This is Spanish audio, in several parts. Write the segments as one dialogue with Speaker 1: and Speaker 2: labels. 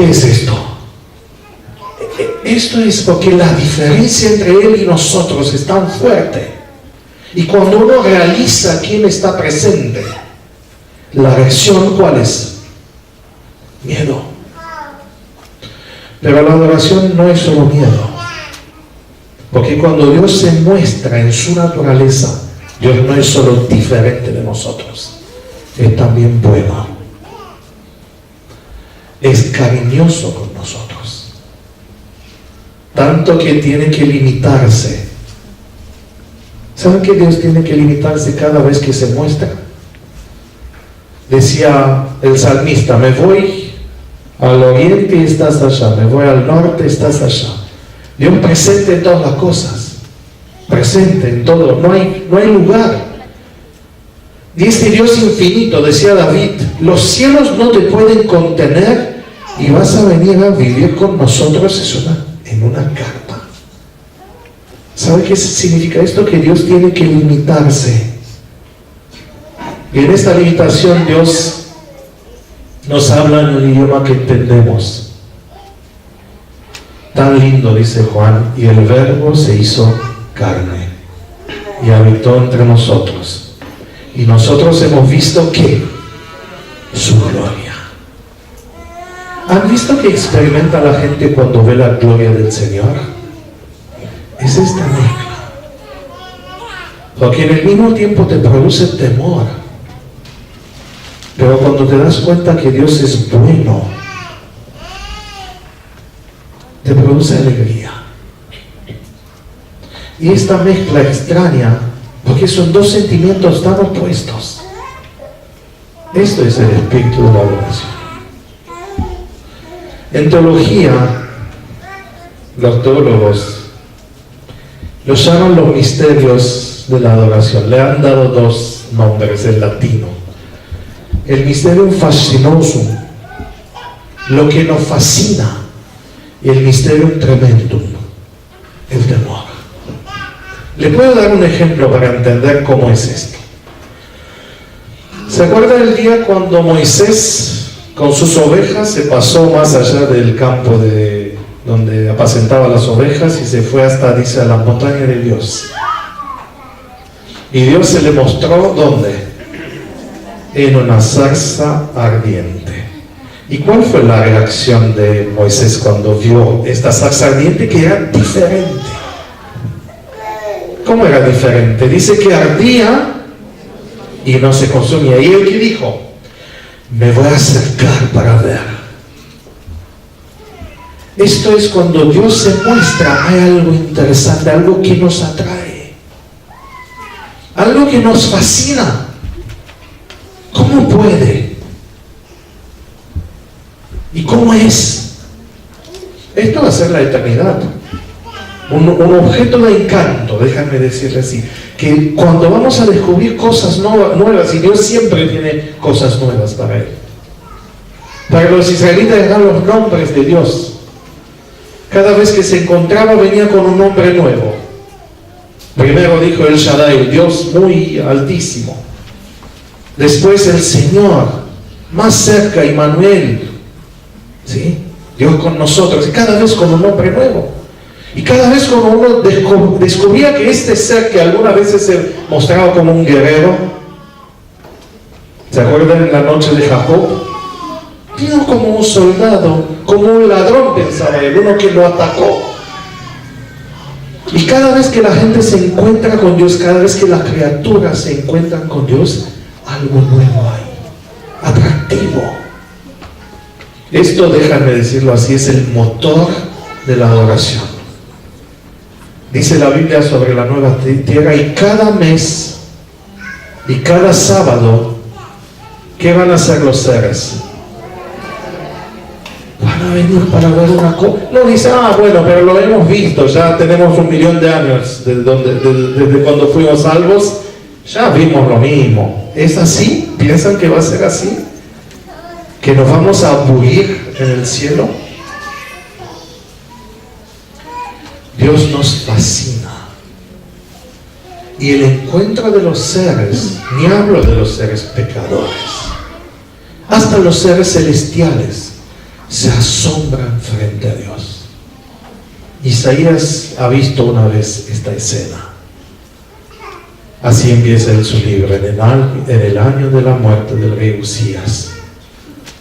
Speaker 1: qué es esto? Esto es porque la diferencia entre Él y nosotros es tan fuerte. Y cuando uno realiza quién está presente, la reacción, ¿cuál es? Miedo. Pero la adoración no es solo miedo. Porque cuando Dios se muestra en su naturaleza, Dios no es solo diferente de nosotros, es también bueno. Es cariñoso con nosotros. Tanto que tiene que limitarse. ¿Saben que Dios tiene que limitarse cada vez que se muestra? Decía el salmista, me voy al oriente y estás allá, me voy al norte y estás allá. Dios presente en todas las cosas, presente en todo, no hay lugar. Y este Dios infinito, decía David, los cielos no te pueden contener y vas a venir a vivir con nosotros en una carpa. ¿Sabe qué significa esto? Que Dios tiene que limitarse. Y en esta limitación Dios nos habla en un idioma que entendemos. Tan lindo, dice Juan, y el Verbo se hizo carne y habitó entre nosotros. Y nosotros hemos visto que su gloria. ¿Han visto que experimenta la gente cuando ve la gloria del Señor? Es esta mezcla. Porque en el mismo tiempo te produce temor. Pero cuando te das cuenta que Dios es bueno, te produce alegría. Y esta mezcla extraña, porque son dos sentimientos tan opuestos. Esto es el espíritu de la adoración. En teología, los teólogos lo llaman los misterios de la adoración. Le han dado dos nombres en latino. El mysterium fascinosum, lo que nos fascina, y el mysterium tremendum, el temor. Le puedo dar un ejemplo para entender cómo es esto. ¿Se acuerda del día cuando Moisés con sus ovejas se pasó más allá del campo donde apacentaba las ovejas y se fue hasta, dice, a la montaña de Dios? Y Dios se le mostró, ¿dónde? En una zarza ardiente. ¿Y cuál fue la reacción de Moisés cuando vio esta zarza ardiente, que era diferente? ¿Cómo era diferente? Dice que ardía y no se consumía. ¿Y él qué dijo? Me voy a acercar para ver. Esto es cuando Dios se muestra, hay algo interesante, algo que nos atrae, algo que nos fascina. ¿Cómo puede? ¿Y cómo es? Esto va a ser la eternidad. Un objeto de encanto, déjame decirle así, que cuando vamos a descubrir cosas nuevas, y Dios siempre tiene cosas nuevas para él. Para los israelitas eran los nombres de Dios. Cada vez que se encontraba venía con un nombre nuevo. Primero dijo el Shaddai, el Dios muy altísimo. Después el Señor, más cerca, Immanuel, ¿sí? Dios con nosotros, y cada vez con un nombre nuevo. Y cada vez cuando uno descubría que este ser que algunas veces se mostraba como un guerrero, ¿se acuerdan en la noche de Jacob? Vino como un soldado, como un ladrón, pensaba él, uno que lo atacó. Y cada vez que la gente se encuentra con Dios, cada vez que las criaturas se encuentran con Dios, algo nuevo hay, atractivo. Esto, déjame decirlo así, es el motor de la adoración. Dice la Biblia sobre la nueva tierra, y cada mes y cada sábado, ¿qué van a hacer los seres? Van a venir para ver una cosa. No dice, bueno, pero lo hemos visto, ya tenemos 1.000.000 de años desde cuando fuimos salvos, ya vimos lo mismo. ¿Es así? ¿Piensan que va a ser así? ¿Que nos vamos a aburrir en el cielo? Dios nos fascina. Y el encuentro de los seres, ni hablo de los seres pecadores, hasta los seres celestiales, se asombran frente a Dios. Isaías ha visto una vez esta escena. Así empieza en su libro. En el año de la muerte del rey Usías,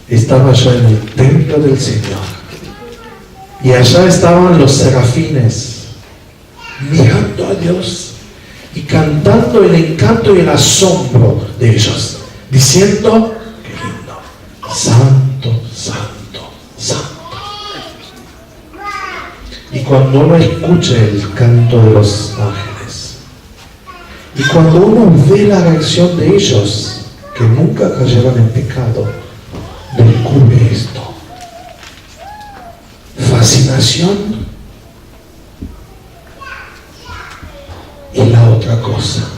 Speaker 1: estaba yo en el templo del Señor, y allá estaban los serafines mirando a Dios y cantando el encanto y el asombro de ellos, diciendo: qué lindo, santo, santo, santo. Y cuando uno escucha el canto de los ángeles, y cuando uno ve la reacción de ellos, que nunca cayeron en pecado, descubre esto: fascinación y la otra cosa,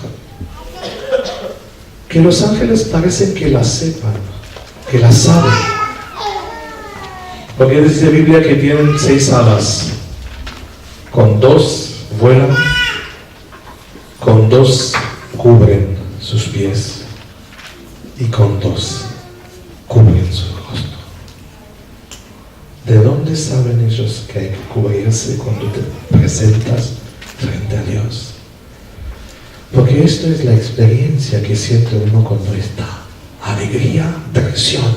Speaker 1: que los ángeles parecen que la sepan, que la saben, porque dice la Biblia que tienen 6 alas, con 2 vuelan, con 2 cubren sus pies y con 2 cubren su rostro. ¿De dónde saben ellos que hay que cubrirse cuando te presentas frente a Dios? Porque esto es la experiencia que siente uno cuando está: alegría, traición,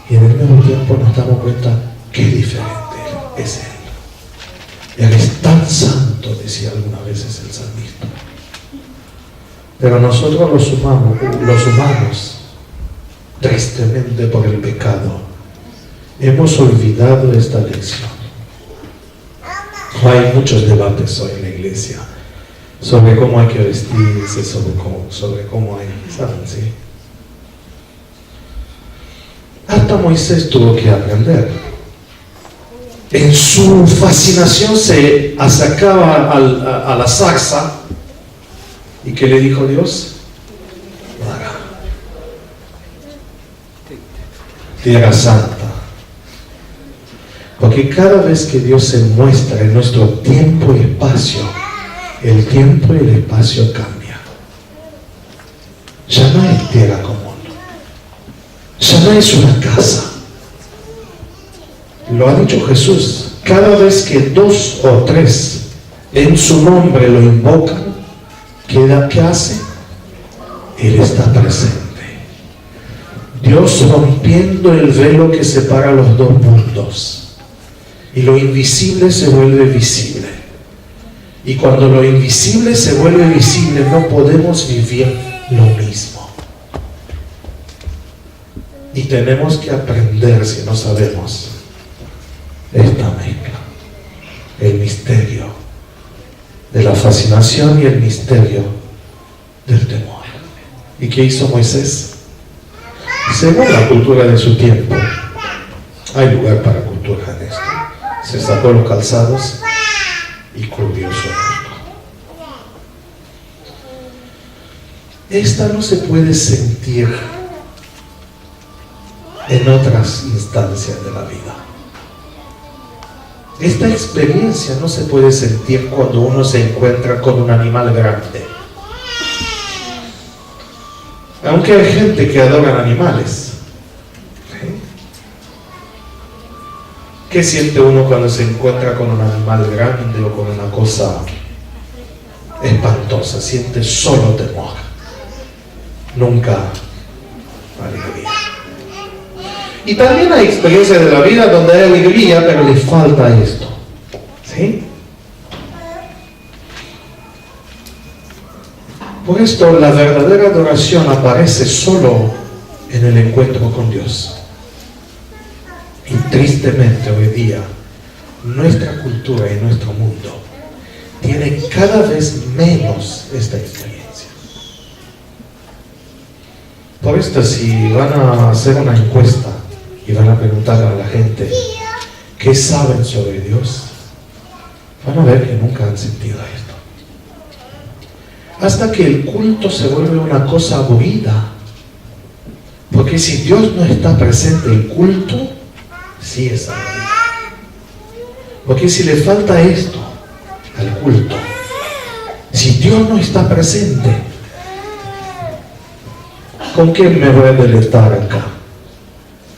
Speaker 1: y en el mismo tiempo nos damos cuenta qué diferente es Él. Él es tan santo, decía algunas veces el salmista. Pero nosotros los humanos, tristemente por el pecado, hemos olvidado esta lección. Hay muchos debates hoy en la iglesia sobre cómo hay que vestirse, sobre cómo hay, ¿saben? ¿Sí? Hasta Moisés tuvo que aprender. En su fascinación se acercaba a la zarza, y ¿qué le dijo Dios? Para. Tierra santa. Porque cada vez que Dios se muestra en nuestro tiempo y espacio, el tiempo y el espacio cambia. Ya no es tierra común, ya no es una casa. Lo ha dicho Jesús: cada vez que 2 o 3 en su nombre lo invocan, ¿qué hace? Él está presente. Dios rompiendo el velo que separa los 2 mundos, y lo invisible se vuelve visible. Y cuando lo invisible se vuelve visible, no podemos vivir lo mismo. Y tenemos que aprender, si no sabemos, esta mezcla: el misterio de la fascinación y el misterio del temor. ¿Y qué hizo Moisés? Según la cultura de su tiempo, hay lugar para cultura en esto, se sacó los calzados y cubrió su rostro. Esta no se puede sentir en otras instancias de la vida. Esta experiencia no se puede sentir cuando uno se encuentra con un animal grande. Aunque hay gente que adora animales. ¿Qué siente uno cuando se encuentra con un animal grande o con una cosa espantosa? Siente solo temor, nunca alegría. Y también hay experiencias de la vida donde hay alegría, pero le falta esto. ¿Sí? Por esto la verdadera adoración aparece solo en el encuentro con Dios. Y tristemente hoy día nuestra cultura y nuestro mundo tiene cada vez menos esta experiencia. Por esto, si van a hacer una encuesta y van a preguntar a la gente qué saben sobre Dios, van a ver que nunca han sentido esto. Hasta que el culto se vuelve una cosa aburrida. Porque si Dios no está presente, el culto sí es aburrido. Porque si le falta esto al culto, si Dios no está presente, ¿con qué me voy a deleitar acá?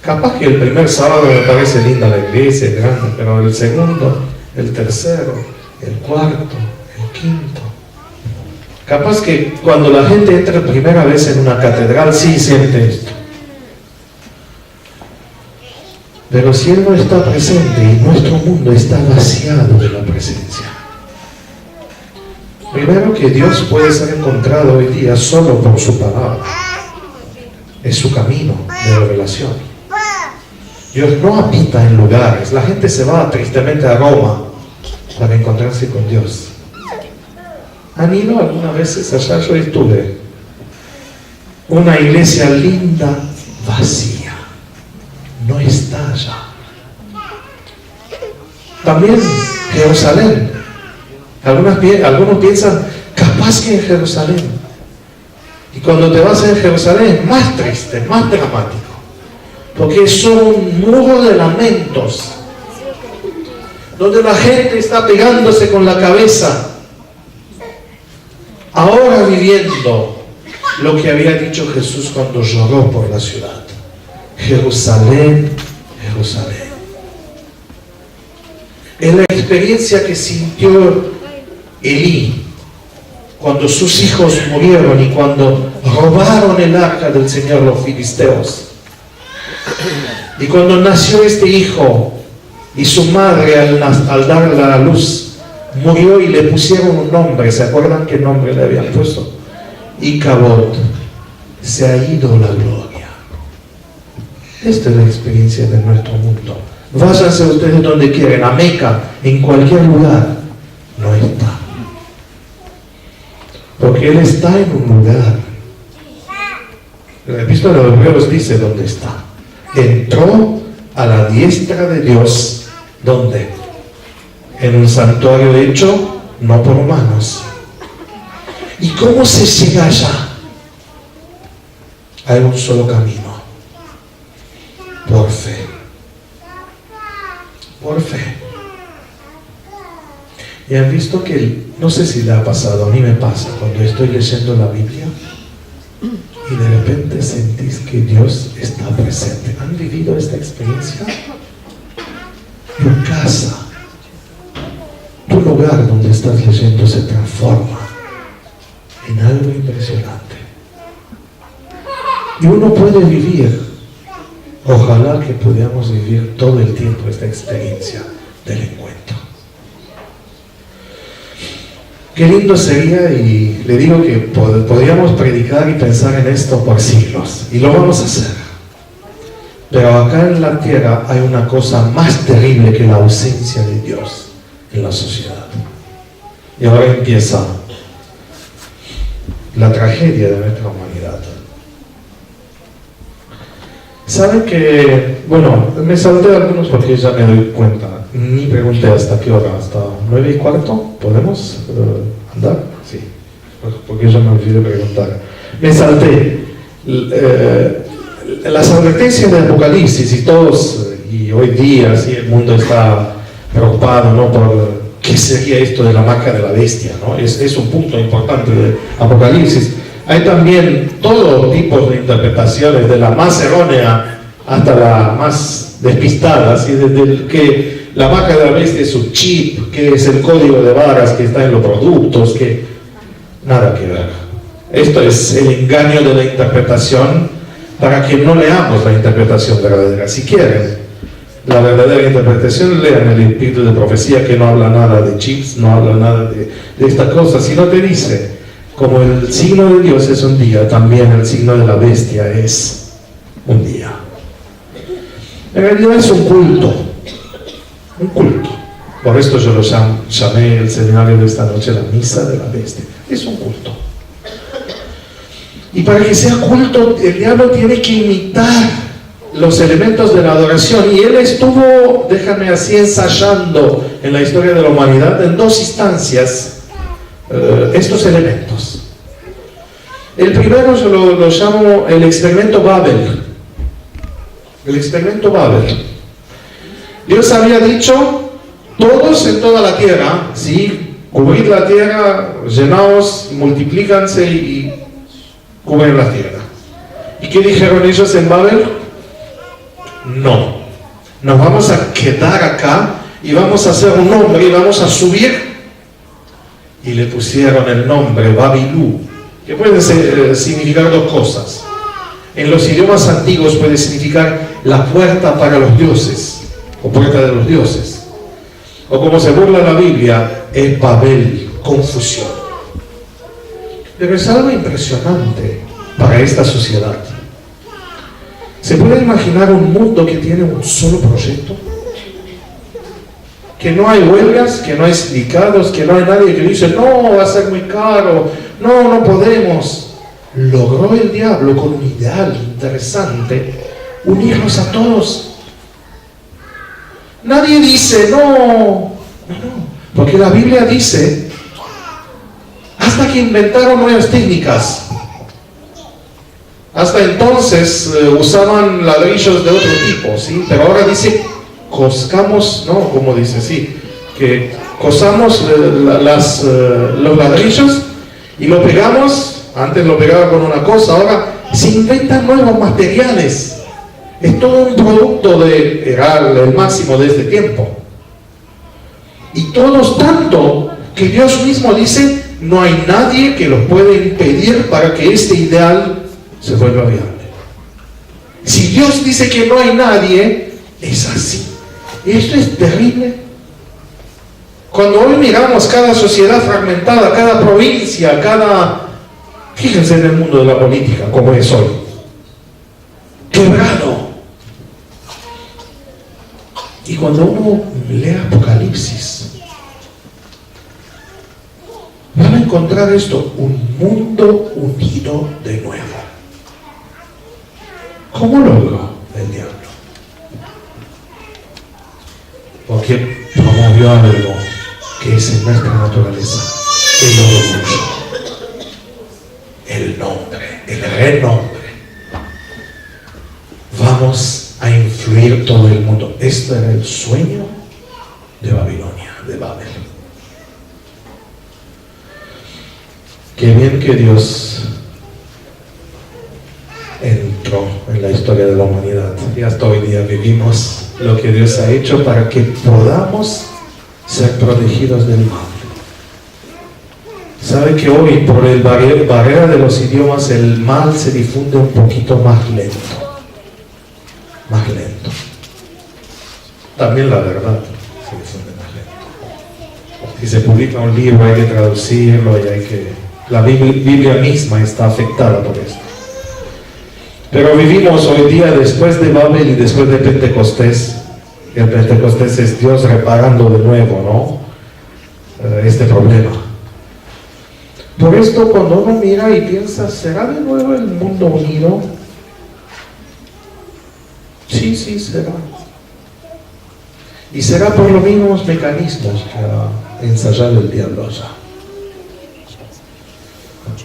Speaker 1: Capaz que el primer sábado me parece linda la iglesia, es grande, pero el segundo, el tercero, el cuarto, el quinto. Capaz que cuando la gente entra primera vez en una catedral, sí siente esto. Pero si Él no está presente y nuestro mundo está vaciado de la presencia. Primero, que Dios puede ser encontrado hoy día solo por su palabra. Es su camino de revelación. Dios no habita en lugares. La gente se va tristemente a Roma para encontrarse con Dios. ¿Han ido algunas veces allá? Yo estuve. Una iglesia linda, vacía. No está allá. También Jerusalén. Algunos piensan, capaz que en Jerusalén. Y cuando te vas a Jerusalén es más triste, más dramático. Porque son un muro de lamentos. Donde la gente está pegándose con la cabeza. Ahora viviendo lo que había dicho Jesús cuando lloró por la ciudad. Jerusalén, Jerusalén. Es la experiencia que sintió Elí cuando sus hijos murieron y cuando robaron el arca del Señor los filisteos. Y cuando nació este hijo y su madre al darle a la luz murió y le pusieron un nombre. ¿Se acuerdan qué nombre le habían puesto? Icabod. Se ha ido la gloria. Esta es la experiencia de nuestro mundo. Váyanse ustedes donde quieran, a Meca, en cualquier lugar. No está. Porque Él está en un lugar. La epístola de los Hebreos dice dónde está. Entró a la diestra de Dios. ¿Dónde? En un santuario hecho no por manos. ¿Y cómo se llega allá? Hay un solo camino. Por fe. Por fe. Y han visto que, no sé si le ha pasado, a mí me pasa cuando estoy leyendo la Biblia y de repente sentís que Dios está presente. ¿Han vivido esta experiencia? Tu casa, tu lugar donde estás leyendo se transforma en algo impresionante. Y uno puede vivir, ojalá que pudiéramos vivir todo el tiempo esta experiencia del encuentro. Qué lindo sería, y le digo que podríamos predicar y pensar en esto por siglos, y lo vamos a hacer. Pero acá en la tierra hay una cosa más terrible que la ausencia de Dios en la sociedad. Y ahora empieza la tragedia de nuestra humanidad. ¿Saben que, bueno, me salté algunos porque ya me doy cuenta, ni pregunté hasta qué hora, hasta 9:15, ¿podemos andar? Sí, porque ya me olvidé preguntar. Me salté las advertencias de Apocalipsis y todos, y hoy día sí, el mundo está preocupado, ¿no?, por qué sería esto de la marca de la bestia, ¿no? Es un punto importante de Apocalipsis. Hay también todo tipo de interpretaciones, de la más errónea hasta la más despistada, ¿sí? Desde que la marca de la bestia es un chip, que es el código de barras que está en los productos, que nada que ver. Esto es el engaño de la interpretación para que no leamos la interpretación verdadera. Si quieren la verdadera interpretación, lean el espíritu de profecía, que no habla nada de chips, no habla nada de esta cosa, sino te dice, como el signo de Dios es un día, también el signo de la bestia es un día. En realidad es un culto. Un culto. Por esto yo lo llamé el seminario de esta noche la misa de la bestia. Es un culto. Y para que sea culto, el diablo tiene que imitar los elementos de la adoración. Y él estuvo, déjame así, ensayando en la historia de la humanidad en dos instancias estos elementos. El primero yo lo llamo el experimento Babel. El experimento Babel. Dios había dicho, todos en toda la tierra, ¿sí?, cubrid la tierra, llenaos, multiplícanse y cubren la tierra. ¿Y qué dijeron ellos en Babel? No, nos vamos a quedar acá y vamos a hacer un nombre y vamos a subir. Y le pusieron el nombre Babilú, que puede significar dos cosas. En los idiomas antiguos puede significar la puerta para los dioses, o puerta de los dioses. O como se burla la Biblia, es Babel, confusión. Pero es algo impresionante para esta sociedad. ¿Se puede imaginar un mundo que tiene un solo proyecto? Que no hay huelgas, que no hay sindicatos, que no hay nadie que dice, no, va a ser muy caro, no podemos. Logró el diablo con un ideal interesante, unirnos a todos. Nadie dice, no, porque la Biblia dice, hasta que inventaron nuevas técnicas. Hasta entonces usaban ladrillos de otro tipo, ¿sí? Pero ahora dice, coscamos, no, como dice, sí, que cosamos los ladrillos y lo pegamos. Antes lo pegaba con una cosa, ahora se inventan nuevos materiales. Es todo un producto era el máximo de este tiempo. Y todos tanto que Dios mismo dice, no hay nadie que los pueda impedir para que este ideal se vuelva viable. Si Dios dice que no hay nadie, es así. Esto es terrible. Cuando hoy miramos cada sociedad fragmentada, cada provincia, fíjense en el mundo de la política, como es hoy. Quebrado. Y cuando uno lee Apocalipsis, van a encontrar esto, un mundo unido de nuevo. ¿Cómo logró el diablo? Porque promovió algo que es en nuestra naturaleza, el orgullo, el nombre, el renombre. Vamos a influir todo el mundo. Este era el sueño de Babilonia, de Babel. Qué bien que Dios entró en la historia de la humanidad y hasta hoy día vivimos lo que Dios ha hecho para que podamos ser protegidos del mal. Sabe que hoy por el barrera de los idiomas el mal se difunde un poquito más lento. También la verdad se difunde más lento. Si se publica un libro hay que traducirlo y la Biblia misma está afectada por esto. Pero vivimos hoy día después de Babel y después de Pentecostés. El Pentecostés es Dios reparando de nuevo, ¿no? Este problema. Por esto cuando uno mira y piensa, ¿será de nuevo el mundo unido? Sí, será. Y será por los mismos mecanismos que ha ensayado el diablo allá.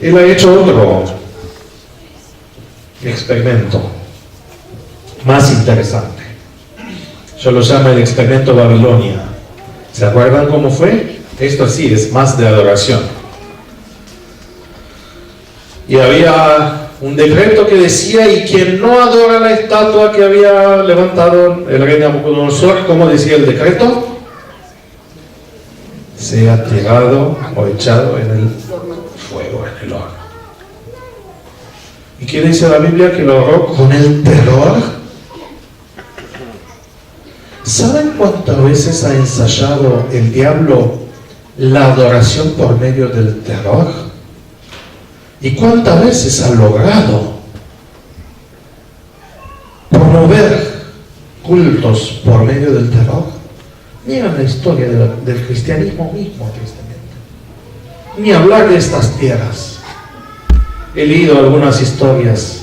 Speaker 1: Él ha hecho otro experimento más interesante. Yo lo llamo el experimento Babilonia. ¿Se acuerdan cómo fue? Esto sí es más de adoración. Y había un decreto que decía, y quien no adora la estatua que había levantado el rey Nabucodonosor, ¿cómo decía el decreto? Sea tirado o echado en el fuego, en el horno. ¿Y qué dice la Biblia? Que lo ahorró con el terror. ¿Saben cuántas veces ha ensayado el diablo la adoración por medio del terror? ¿Y cuántas veces ha logrado promover cultos por medio del terror? Miren la historia del cristianismo mismo, tristemente. Ni hablar de estas tierras. He leído algunas historias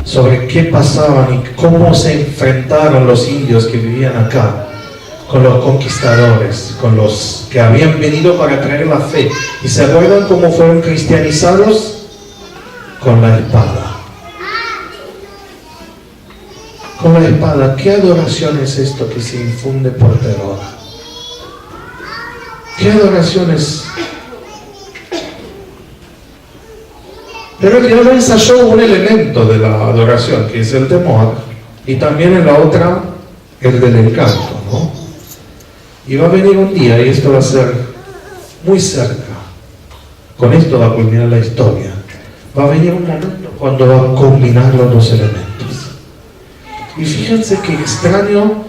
Speaker 1: sobre qué pasaban y cómo se enfrentaron los indios que vivían acá con los conquistadores, con los que habían venido para traer la fe. ¿Y se acuerdan cómo fueron cristianizados? Con la espada. Con la espada. ¿Qué adoración es esto que se infunde por terror? ¿Qué adoración es? Pero el diablo ensayó un elemento de la adoración, que es el temor, y también en la otra el del encanto, ¿no? Y va a venir un día, y esto va a ser muy cerca, con esto va a culminar la historia, va a venir un momento cuando va a combinar los dos elementos. Y fíjense qué extraño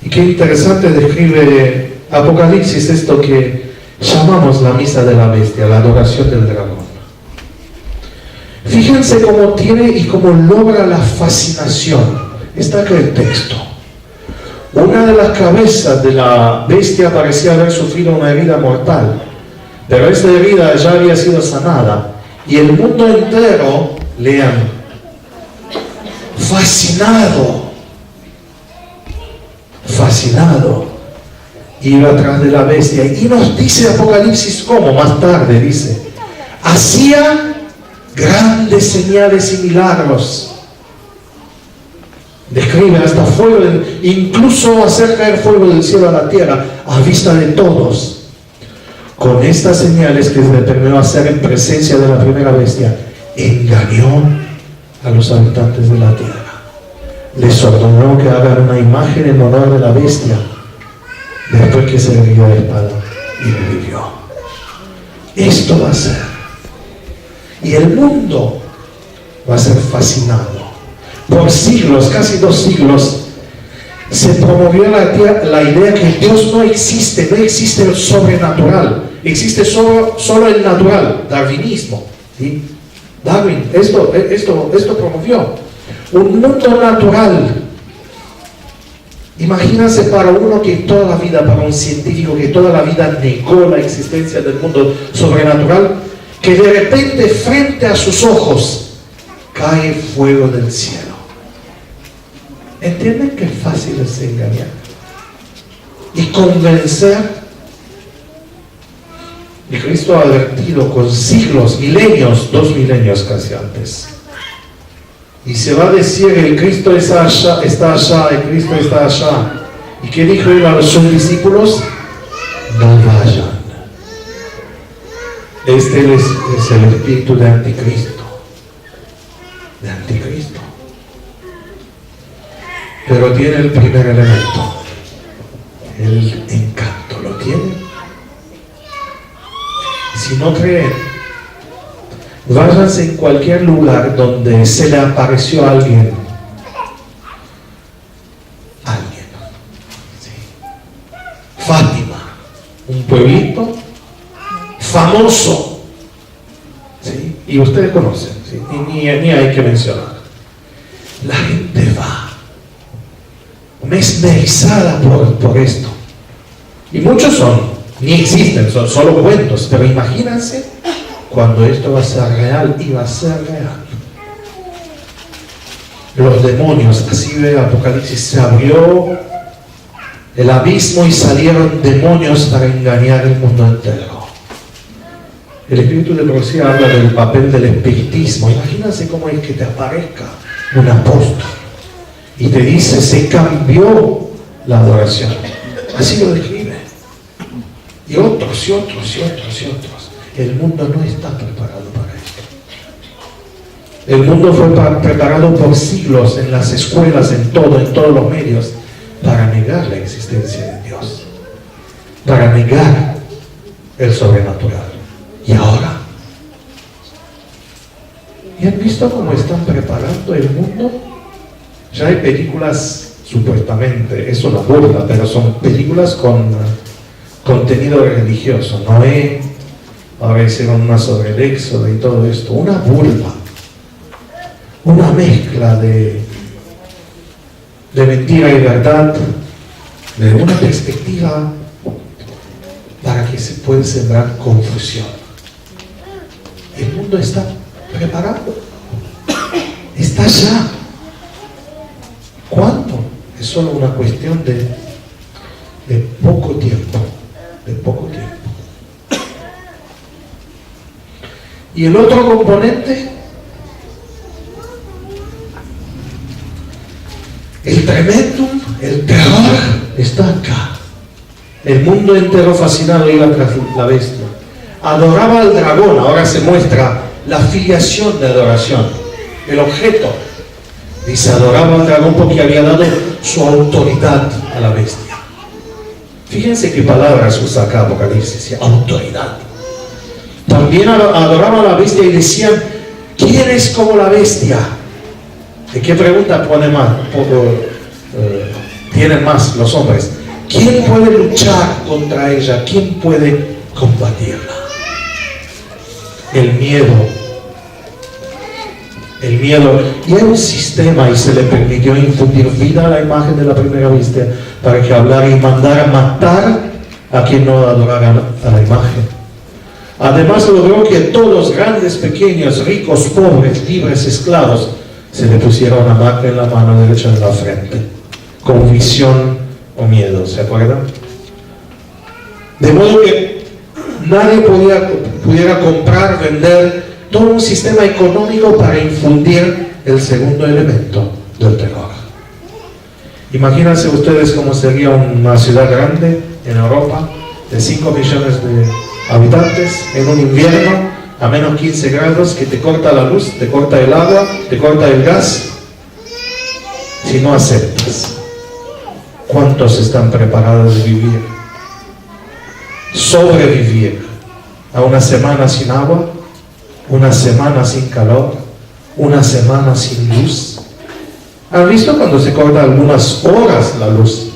Speaker 1: y qué interesante describe Apocalipsis esto que llamamos la misa de la bestia, la adoración del dragón. Fíjense cómo tiene y cómo logra la fascinación. Está acá el texto. Una de las cabezas de la bestia parecía haber sufrido una herida mortal, pero esta herida ya había sido sanada, y el mundo entero, lean, fascinado, iba atrás de la bestia. Y nos dice Apocalipsis cómo, más tarde dice, hacía grandes señales y milagros. Describe hasta fuego, incluso hacer caer fuego del cielo a la tierra, a vista de todos. Con estas señales que se determinó hacer en presencia de la primera bestia, engañó a los habitantes de la tierra. Les ordenó que hagan una imagen en honor de la bestia, después que se le dio la espada y revivió. Esto va a ser. Y el mundo va a ser fascinado. Por siglos, casi 2 siglos, se promovió la idea que Dios no existe el sobrenatural, existe solo el natural, darwinismo. ¿Sí? Darwin, esto promovió un mundo natural. Imagínense para uno que toda la vida, para un científico que toda la vida negó la existencia del mundo sobrenatural, que de repente frente a sus ojos cae fuego del cielo. ¿Entienden qué fácil es engañar? Y convencer. Y Cristo ha advertido con siglos, milenios, 2 milenios casi antes. Y se va a decir, el Cristo está allá, el Cristo está allá. ¿Y qué dijo él a sus discípulos? No vayan. Este es el espíritu de Anticristo. De Anticristo. Pero tiene el primer elemento, el encanto. ¿Lo tiene? Si no creen, váyanse en cualquier lugar donde se le apareció a alguien. ¿Sí? Fátima, un pueblito famoso. ¿Sí? Y ustedes conocen, ¿sí? Ni hay que mencionar. La gente va mesmerizada por esto. Y muchos ni existen, son solo cuentos, pero imagínense cuando esto va a ser real, y va a ser real. Los demonios, así ve Apocalipsis, se abrió el abismo y salieron demonios para engañar el mundo entero. El espíritu de profecía habla del papel del espiritismo. Imagínense cómo es que te aparezca un apóstol y te dice, se cambió la adoración. Así lo describe. Y otros, y otros, y otros, y otros. El mundo no está preparado para esto. El mundo fue preparado por siglos en las escuelas, en todos los medios, para negar la existencia de Dios. Para negar el sobrenatural. Y ahora, ¿y han visto cómo están preparando el mundo? Ya hay películas, supuestamente, eso la burla, pero son películas con contenido religioso. Noé, ahora hicieron una sobre el Éxodo y todo esto. Una burla, una mezcla de mentira y verdad, de una perspectiva para que se pueda sembrar confusión. El mundo está preparado, está ya. ¿Cuánto? Es solo una cuestión de poco tiempo, de poco tiempo. Y el otro componente, el tremendum, el terror, está acá. El mundo entero fascinado iba tras la bestia. Adoraba al dragón. Ahora se muestra la filiación de adoración, el objeto. Dice, adoraba al dragón porque había dado su autoridad a la bestia. Fíjense qué palabras usa acá Apocalipsis, autoridad. También adoraban a la bestia y decían, ¿quién es como la bestia? ¿De qué pregunta tienen más los hombres? ¿Quién puede luchar contra ella? ¿Quién puede combatirla? El miedo. Y hay un sistema, y se le permitió infundir vida a la imagen de la primera bestia para que hablara y mandara matar a quien no adorara a la imagen. Además logró que todos, grandes, pequeños, ricos, pobres, libres, esclavos, se le pusiera una marca en la mano derecha de la frente, con visión o miedo, ¿se acuerdan? De modo que nadie pudiera comprar, vender, todo un sistema económico para infundir el segundo elemento del terror. Imagínense ustedes cómo sería una ciudad grande en Europa, de 5 millones de habitantes, en un invierno a menos 15 grados, que te corta la luz, te corta el agua, te corta el gas, si no aceptas. ¿Cuántos están preparados de vivir? Sobrevivir a una semana sin agua, una semana sin calor, una semana sin luz. ¿Han visto cuando se corta algunas horas la luz?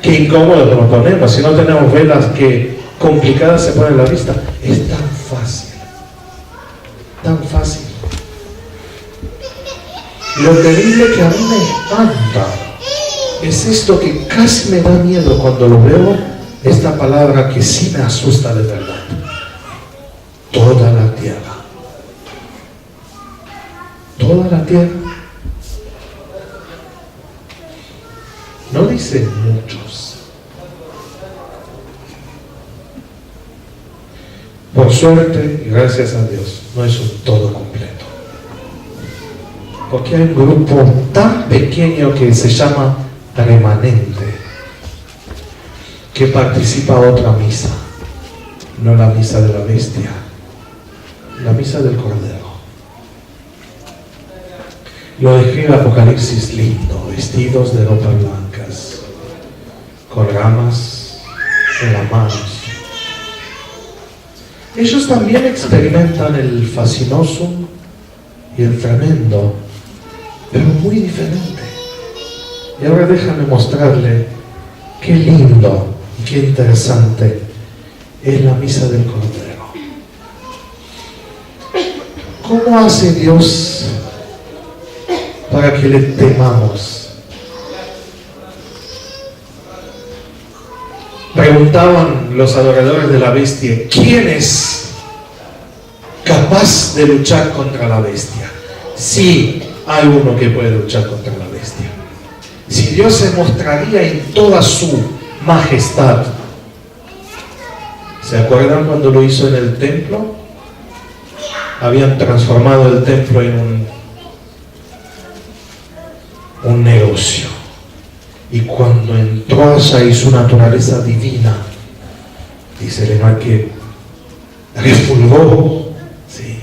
Speaker 1: Qué incómodo nos ponemos. Si no tenemos velas, qué complicada se pone la vista. Es tan fácil. Tan fácil. Lo terrible que a mí me espanta es esto que casi me da miedo cuando lo veo, esta palabra que sí me asusta de verdad. Toda la tierra. Toda la tierra. No dice muchos. Por suerte, y gracias a Dios, no es un todo completo. Porque hay un grupo tan pequeño que se llama remanente, que participa a otra misa, no la misa de la bestia, la misa del Cordero. Lo describe Apocalipsis lindo, vestidos de ropas blancas, con ramas en las manos. Ellos también experimentan el fascinoso y el tremendo, pero muy diferente. Y ahora déjame mostrarle qué lindo y qué interesante es la misa del Cordero. ¿Cómo hace Dios para que le temamos? Preguntaban los adoradores de la bestia, ¿quién es capaz de luchar contra la bestia? Sí, hay uno que puede luchar contra la bestia. Si Dios se mostraría en toda su majestad. ¿Se acuerdan cuando lo hizo en el templo? Habían transformado el templo en un negocio. Y cuando entró allá y su naturaleza divina, dice el Enoch que refulgó, ¿sí?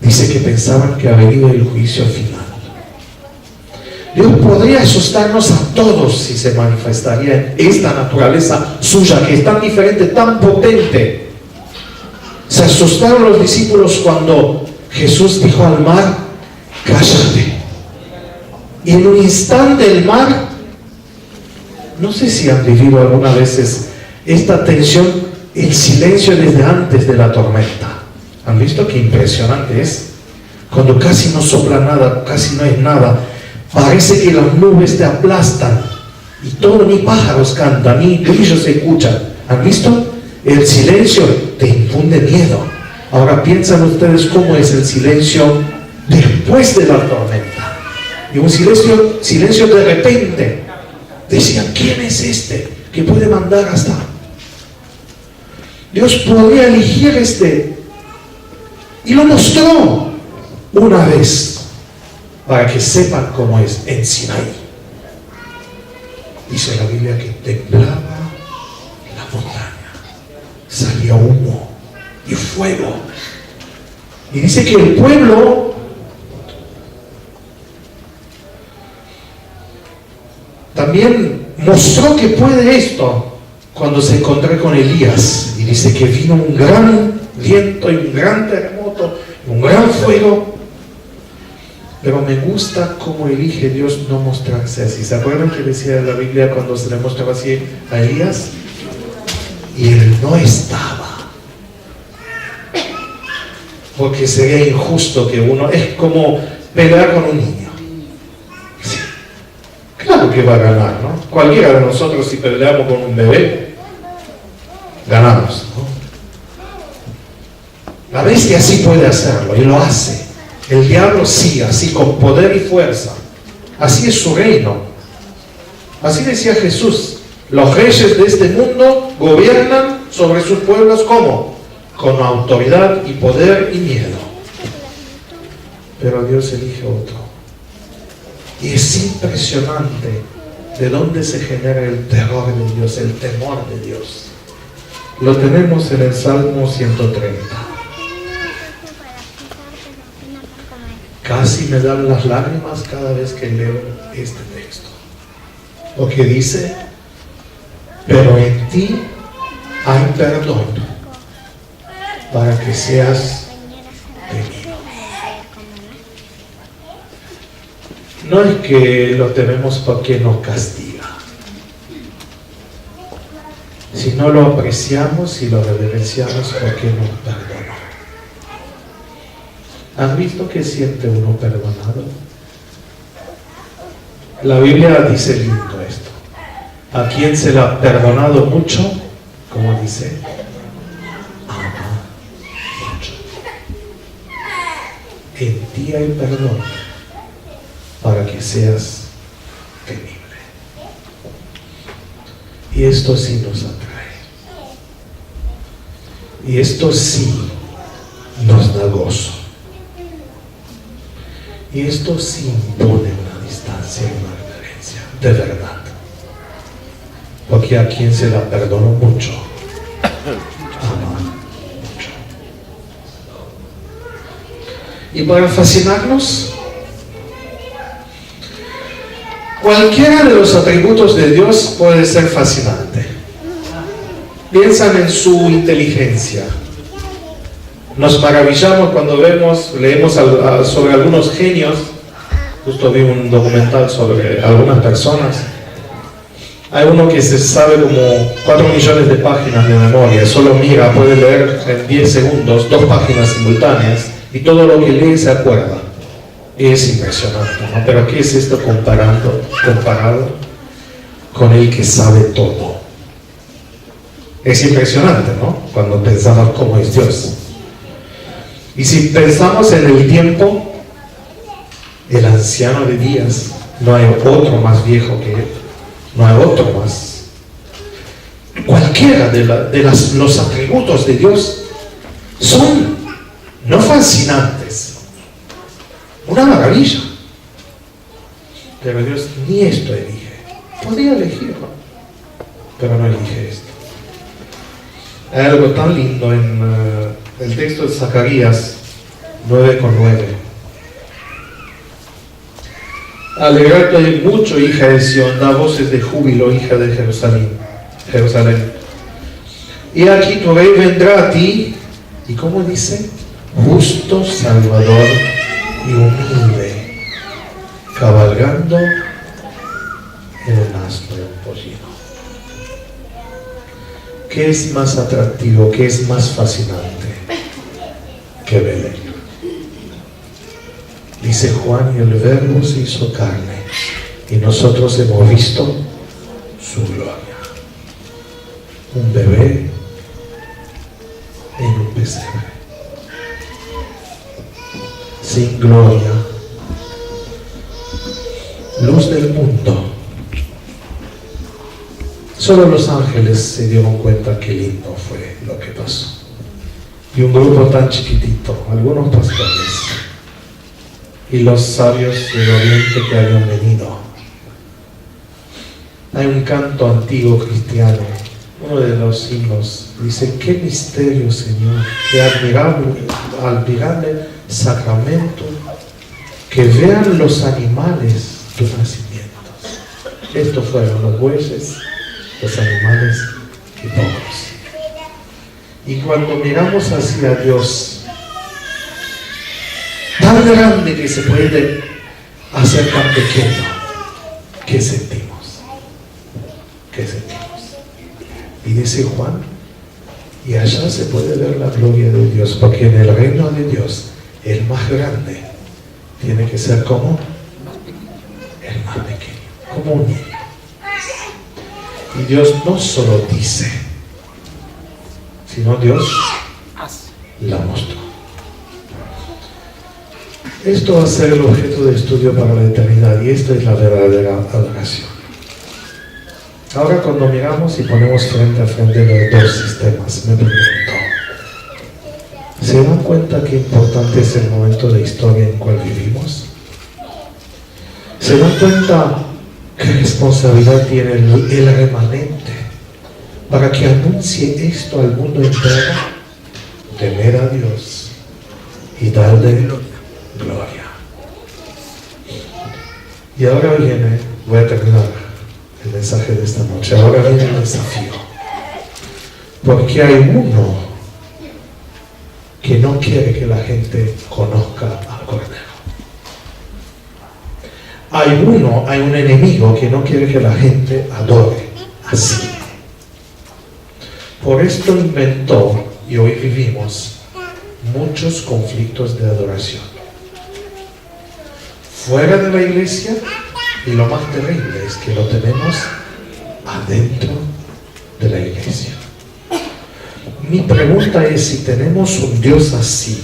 Speaker 1: Dice que pensaban que había venido el juicio final. Dios podría asustarnos a todos si se manifestaría en esta naturaleza suya, que es tan diferente, tan potente. Se asustaron los discípulos cuando Jesús dijo al mar, cállate. Y en un instante el mar, no sé si han vivido algunas veces esta tensión, el silencio desde antes de la tormenta. ¿Han visto qué impresionante es? Cuando casi no sopla nada, casi no es nada, parece que las nubes te aplastan y todo, ni pájaros cantan, ni grillos se escuchan. ¿Han visto? El silencio te infunde miedo. Ahora piensan ustedes cómo es el silencio después de la tormenta. Y un silencio de repente. Decían, ¿quién es este que puede mandar hasta? Dios podría elegir y lo mostró una vez para que sepan cómo es en Sinaí. Dice la Biblia que temblaba la montaña, salía humo y fuego. Y dice que el pueblo también mostró que puede esto cuando se encontró con Elías. Y dice que vino un gran viento y un gran terremoto, un gran fuego. Pero me gusta cómo elige Dios no mostrarse así. ¿Se acuerdan que decía la Biblia cuando se le mostraba así a Elías? Y él no estaba. Porque sería injusto que uno... Es como pelear con un niño. Sí. Claro que va a ganar, ¿no? Cualquiera de nosotros, si peleamos con un bebé, ganamos, ¿no? La bestia sí puede hacerlo y lo hace. El diablo sí, así con poder y fuerza. Así es su reino. Así decía Jesús. Los reyes de este mundo gobiernan sobre sus pueblos ¿cómo? Con autoridad y poder y miedo. Pero Dios elige otro. Y es impresionante de dónde se genera el terror de Dios, el temor de Dios. Lo tenemos en el Salmo 130. Casi me dan las lágrimas cada vez que leo este texto. Porque dice, pero en ti hay perdón para que seas temido. No es que lo tememos porque nos castiga, sino lo apreciamos y lo reverenciamos porque nos perdona. ¿Han visto qué siente uno perdonado? La Biblia dice lindo esto. A quien se le ha perdonado mucho, ¿cómo dice? Ama mucho. En ti hay perdón para que seas temible. Y esto sí nos atrae. Y esto sí nos da gozo. Y esto sí impone una distancia y una reverencia, de verdad. Porque a quien se la perdonó mucho, ama mucho. Y para fascinarnos, cualquiera de los atributos de Dios puede ser fascinante. Piensan en su inteligencia. Nos maravillamos cuando leemos sobre algunos genios. Justo vi un documental sobre algunas personas. Hay uno que se sabe como 4 millones de páginas de memoria. Solo mira, puede leer en 10 segundos 2 páginas simultáneas y todo lo que lee se acuerda. Y es impresionante, ¿no? Pero ¿qué es esto comparado con el que sabe todo? Es impresionante, ¿no? Cuando pensamos cómo es Dios. Y si pensamos en el tiempo, el anciano de días, no hay otro más viejo que él, no hay otro más. Cualquiera de los atributos de Dios son no fascinantes, una maravilla. Pero Dios ni esto elige. Podría elegirlo, pero no elige esto. Hay algo tan lindo en el texto de Zacarías 9:9. Alegrate mucho, hija de Sión, da voces de júbilo, hija de Jerusalén. Y aquí tu rey vendrá a ti, y como dice, justo, salvador y humilde, cabalgando en un asno de un pollino. ¿Qué es más atractivo, qué es más fascinante que Belén? Dice Juan, y el Verbo se hizo carne, y nosotros hemos visto su gloria. Un bebé en un pesebre, sin gloria, luz del mundo. Solo los ángeles se dieron cuenta qué lindo fue lo que pasó. Y un grupo tan chiquitito, algunos pastores y los sabios del oriente que habían venido. Hay un canto antiguo cristiano, uno de los himnos, dice: qué misterio, Señor, qué admirable sacramento, que vean los animales tu nacimiento. Estos fueron los bueyes, los animales y pocos. Y cuando miramos hacia Dios, tan grande que se puede hacer tan pequeño, ¿qué sentimos? ¿Qué sentimos? Y dice Juan, y allá se puede ver la gloria de Dios, porque en el reino de Dios, el más grande tiene que ser como el más pequeño, como un niño. Y Dios no solo dice, sino Dios la mostró. Esto va a ser el objeto de estudio para la eternidad, y esta es la verdadera adoración. Ahora, cuando miramos y ponemos frente a frente los dos sistemas, me pregunto, ¿se dan cuenta qué importante es el momento de historia en el cual vivimos? ¿Se dan cuenta qué responsabilidad tiene el remanente para que anuncie esto al mundo entero? Temer a Dios y darle gloria. Y ahora viene, voy a terminar el mensaje de esta noche, ahora viene el desafío, porque hay uno que no quiere que la gente conozca al Cordero. Hay un enemigo que no quiere que la gente adore así. Por esto inventó, y hoy vivimos, muchos conflictos de adoración. Fuera de la iglesia, y lo más terrible es que lo tenemos adentro de la iglesia. Mi pregunta es si tenemos un Dios así,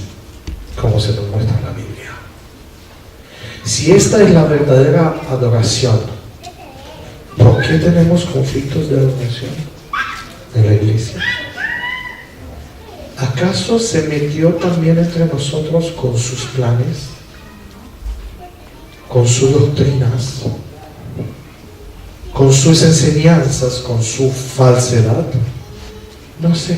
Speaker 1: como se nos muestra en la Biblia. Si esta es la verdadera adoración, ¿por qué tenemos conflictos de adoración en la iglesia? ¿Acaso se metió también entre nosotros con sus planes, con sus doctrinas, con sus enseñanzas, con su falsedad? No sé.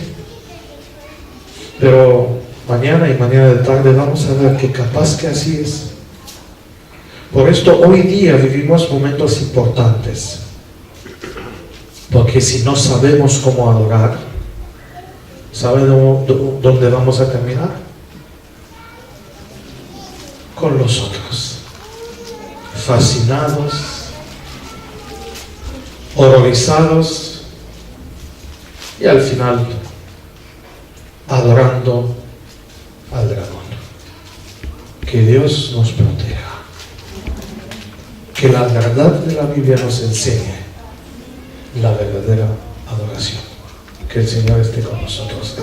Speaker 1: Pero mañana y mañana de tarde vamos a ver que capaz que así es. Por esto hoy día vivimos momentos importantes. Porque si no sabemos cómo adorar, ¿sabe dónde vamos a terminar? Con los otros. Fascinados, horrorizados y al final adorando al dragón. Que Dios nos proteja. Que la verdad de la Biblia nos enseñe la verdadera adoración. Que el Señor esté con nosotros.